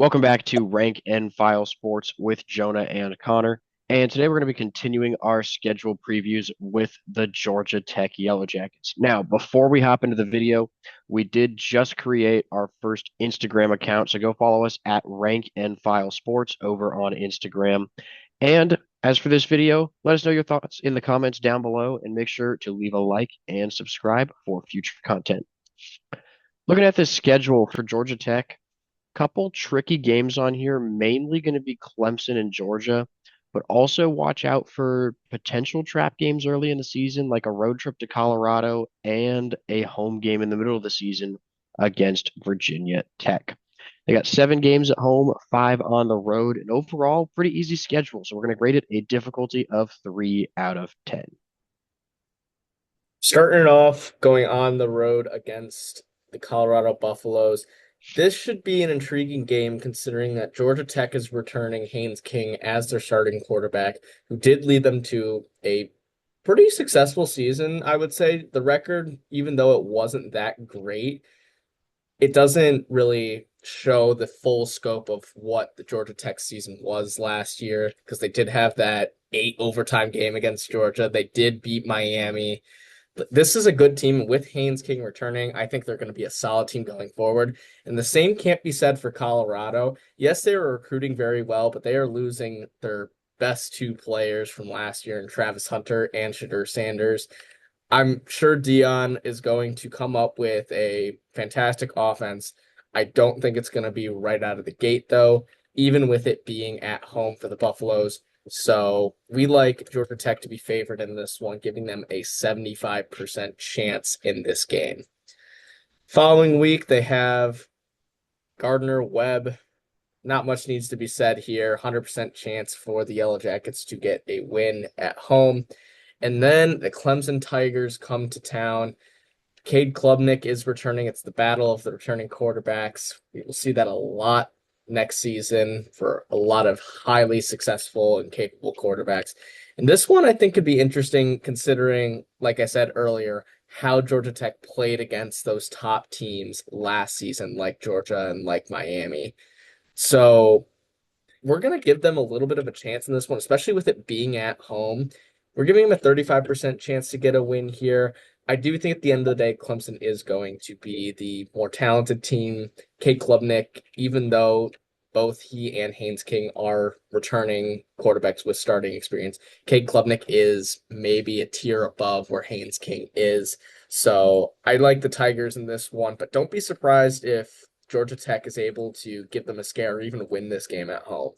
Welcome back to Rank and File Sports with Jonah and Connor. And today we're going to be continuing our schedule previews with the Georgia Tech Yellow Jackets. Now, before we hop into the video, we did just create our first Instagram account. So go follow us at Rank and File Sports over on Instagram. And as for this video, let us know your thoughts in the comments down below and make sure to leave a like and subscribe for future content. Looking at this schedule for Georgia Tech, couple tricky games on here, mainly going to be Clemson and Georgia, but also watch out for potential trap games early in the season, like a road trip to Colorado and a home game in the middle of the season against Virginia Tech. They got 7 games at home, 5 on the road, and overall, pretty easy schedule. So we're going to grade it a difficulty of 3 out of 10. Starting it off, going on the road against the Colorado Buffaloes. This should be an intriguing game considering that Georgia Tech is returning Haynes King as their starting quarterback, who did lead them to a pretty successful season, I would say. The record, even though it wasn't that great, it doesn't really show the full scope of what the Georgia Tech season was last year because they did have that 8 overtime game against Georgia. They did beat Miami. This is a good team with Haynes King returning. I think they're going to be a solid team going forward. And the same can't be said for Colorado. Yes, they are recruiting very well, but they are losing their best 2 players from last year in Travis Hunter and Shadur Sanders. I'm sure Dion is going to come up with a fantastic offense. I don't think it's going to be right out of the gate, though, even with it being at home for the Buffaloes. So we like Georgia Tech to be favored in this one, giving them a 75% chance in this game. Following week, they have Gardner Webb. Not much needs to be said here. 100% chance for the Yellow Jackets to get a win at home. And then the Clemson Tigers come to town. Cade Klubnik is returning. It's the battle of the returning quarterbacks. We will see that a lot next season for a lot of highly successful and capable quarterbacks. And this one I think could be interesting considering, like I said earlier, how Georgia Tech played against those top teams last season, like Georgia and like Miami. So we're going to give them a little bit of a chance in this one, especially with it being at home. We're giving them a 35% chance to get a win here. I do think at the end of the day, Clemson is going to be the more talented team. Cade Klubnik, even though both he and Haynes King are returning quarterbacks with starting experience, Cade Klubnik is maybe a tier above where Haynes King is. So I like the Tigers in this one, but don't be surprised if Georgia Tech is able to give them a scare or even win this game at home.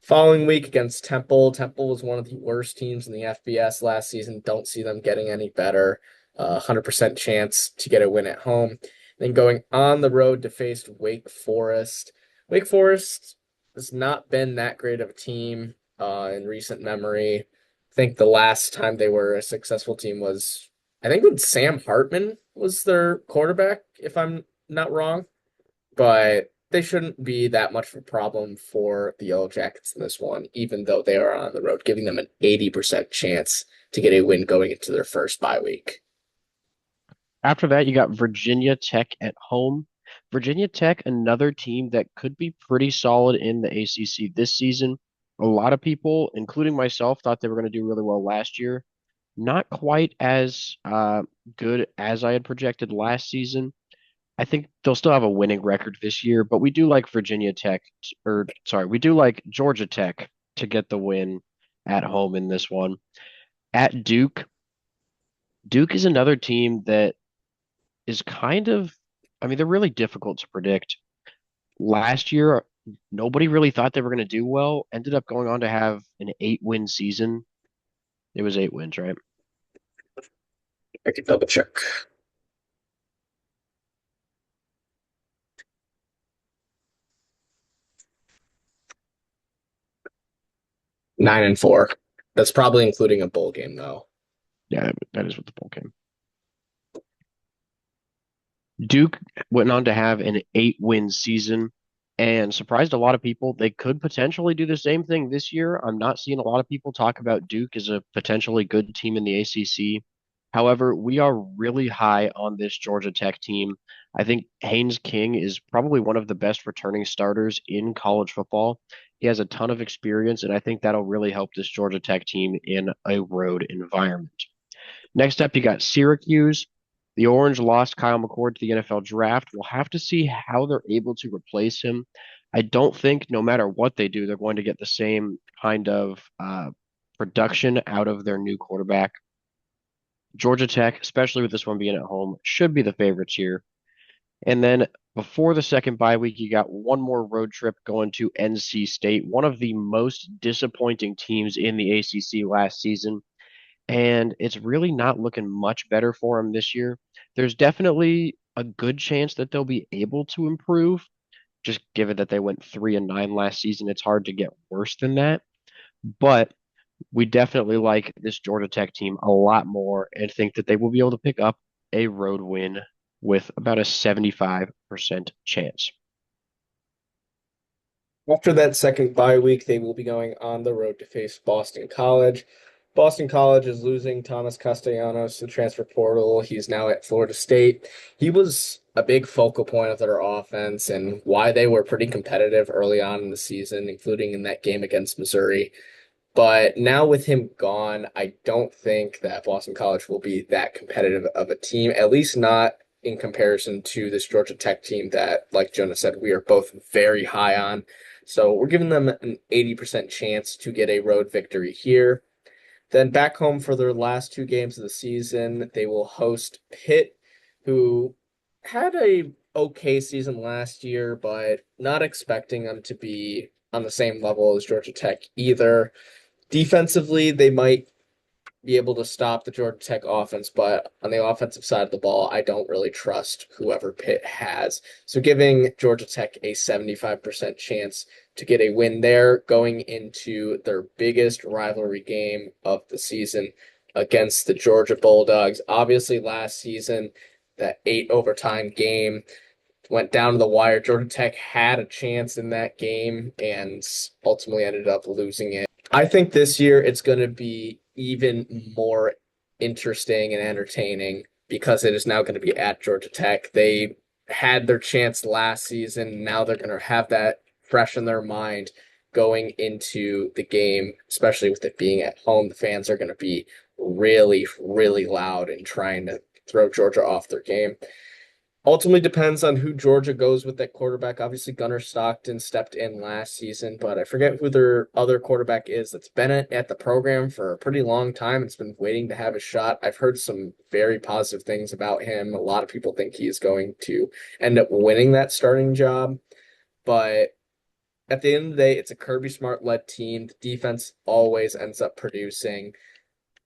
Following week against Temple. Temple was one of the worst teams in the FBS last season. Don't see them getting any better. 100% chance to get a win at home. Then going on the road to face Wake Forest. Wake Forest has not been that great of a team in recent memory. I think the last time they were a successful team was, I think when Sam Hartman was their quarterback, if I'm not wrong. But they shouldn't be that much of a problem for the Yellow Jackets in this one, even though they are on the road, giving them an 80% chance to get a win going into their first bye week. After that, you got Virginia Tech at home. Virginia Tech, another team that could be pretty solid in the ACC this season. A lot of people, including myself, thought they were going to do really well last year. Not quite as good as I had projected last season. I think they'll still have a winning record this year, but we do like Virginia Tech, or sorry, we do like Georgia Tech to get the win at home in this one. At Duke, Duke is another team that is kind of, I mean, they're really difficult to predict. Last year, nobody really thought they were going to do well. Ended up going on to have an 8-win season. It was 8 wins, right? I can double check. 9-4. That's probably including a bowl game, though. Yeah, that is what the bowl came. Duke went on to have an 8-win season and surprised a lot of people. They could potentially do the same thing this year. I'm not seeing a lot of people talk about Duke as a potentially good team in the ACC. However, we are really high on this Georgia Tech team. I think Haynes King is probably one of the best returning starters in college football. He has a ton of experience, and I think that'll really help this Georgia Tech team in a road environment. Next up, you got Syracuse. The Orange lost Kyle McCord to the NFL draft. We'll have to see how they're able to replace him. I don't think no matter what they do, they're going to get the same kind of production out of their new quarterback. Georgia Tech, especially with this one being at home, should be the favorites here. And then before the second bye week, you got one more road trip going to NC State, one of the most disappointing teams in the ACC last season. And it's really not looking much better for them this year. There's definitely a good chance that they'll be able to improve. Just given that they went 3-9 last season, it's hard to get worse than that. But we definitely like this Georgia Tech team a lot more and think that they will be able to pick up a road win with about a 75% chance. After that second bye week, they will be going on the road to face Boston College. Boston College is losing Thomas Castellanos to the transfer portal. He's now at Florida State. He was a big focal point of their offense and why they were pretty competitive early on in the season, including in that game against Missouri. But now with him gone, I don't think that Boston College will be that competitive of a team, at least not in comparison to this Georgia Tech team that, like Jonah said, we are both very high on. So we're giving them an 80% chance to get a road victory here. Then back home for their last two games of the season, they will host Pitt, who had a okay season last year, but not expecting them to be on the same level as Georgia Tech either. Defensively, they might be able to stop the Georgia Tech offense, but on the offensive side of the ball, I don't really trust whoever Pitt has. So giving Georgia Tech a 75% chance to get a win there going into their biggest rivalry game of the season against the Georgia Bulldogs. Obviously, last season, that 8 overtime game went down to the wire. Georgia Tech had a chance in that game and ultimately ended up losing it. I think this year it's going to be even more interesting and entertaining because it is now going to be at Georgia Tech. They had their chance last season. Now they're going to have that fresh in their mind going into the game, especially with it being at home. The fans are going to be really, really loud and trying to throw Georgia off their game. Ultimately depends on who Georgia goes with that quarterback. Obviously, Gunnar Stockton stepped in last season, but I forget who their other quarterback is that's been at the program for a pretty long time. It's been waiting to have a shot. I've heard some very positive things about him. A lot of people think he is going to end up winning that starting job, but at the end of the day, it's a Kirby Smart led team. The defense always ends up producing.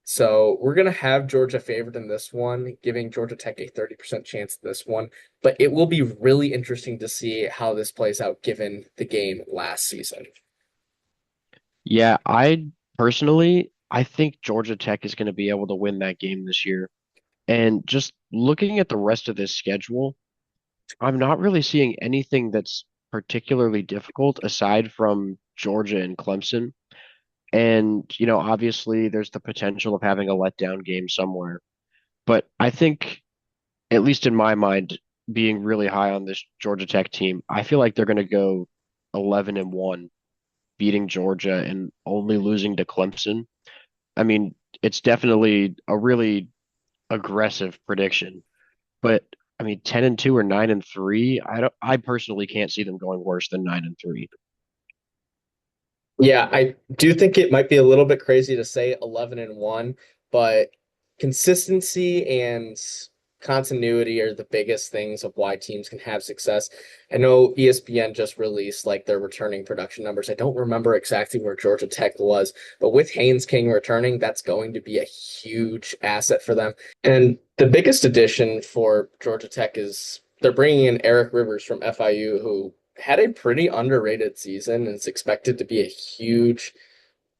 So we're going to have Georgia favored in this one, giving Georgia Tech a 30% chance in this one. But it will be really interesting to see how this plays out given the game last season. Yeah, I think Georgia Tech is going to be able to win that game this year. And just looking at the rest of this schedule, I'm not really seeing anything that's particularly difficult aside from Georgia and Clemson. And, obviously there's the potential of having a letdown game somewhere. But I think, at least in my mind, being really high on this Georgia Tech team, I feel like they're going to go 11-1, beating Georgia and only losing to Clemson. I mean, it's definitely a really aggressive prediction, but I mean, 10-2 or 9-3, I personally can't see them going worse than 9-3. Yeah, I do think it might be a little bit crazy to say 11-1, but consistency and continuity are the biggest things of why teams can have success. I know ESPN just released like their returning production numbers. I don't remember exactly where Georgia Tech was, but with Haynes King returning, that's going to be a huge asset for them. And the biggest addition for Georgia Tech is they're bringing in Eric Rivers from FIU, who had a pretty underrated season and is expected to be a huge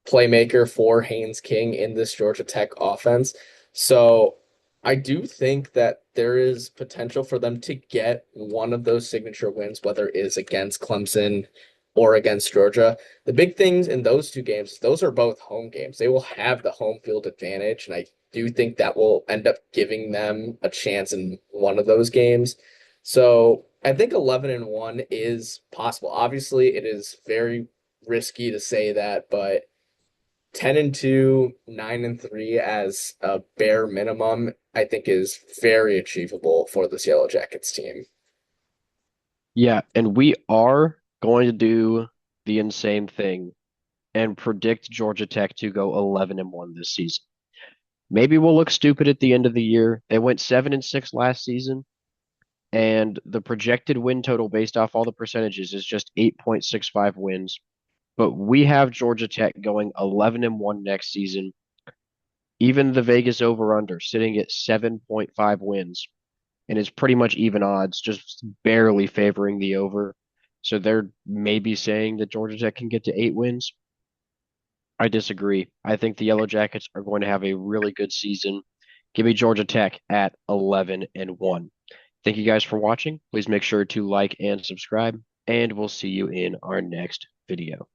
playmaker for Haynes King in this Georgia Tech offense. So I do think that there is potential for them to get one of those signature wins, whether it is against Clemson or against Georgia. The big things in those two games, those are both home games. They will have the home field advantage, and I do think that will end up giving them a chance in one of those games. So I think 11-1 is possible. Obviously, it is very risky to say that, but 10-2, 9-3 as a bare minimum, I think is very achievable for this Yellow Jackets team. Yeah, and we are going to do the insane thing and predict Georgia Tech to go 11-1 this season. Maybe we'll look stupid at the end of the year. They went 7-6 last season, and the projected win total based off all the percentages is just 8.65 wins. But we have Georgia Tech going 11-1 next season. Even the Vegas over/under sitting at 7.5 wins, and it's pretty much even odds, just barely favoring the over. So they're maybe saying that Georgia Tech can get to 8 wins. I disagree. I think the Yellow Jackets are going to have a really good season. Give me Georgia Tech at 11-1. Thank you guys for watching. Please make sure to like and subscribe, and we'll see you in our next video.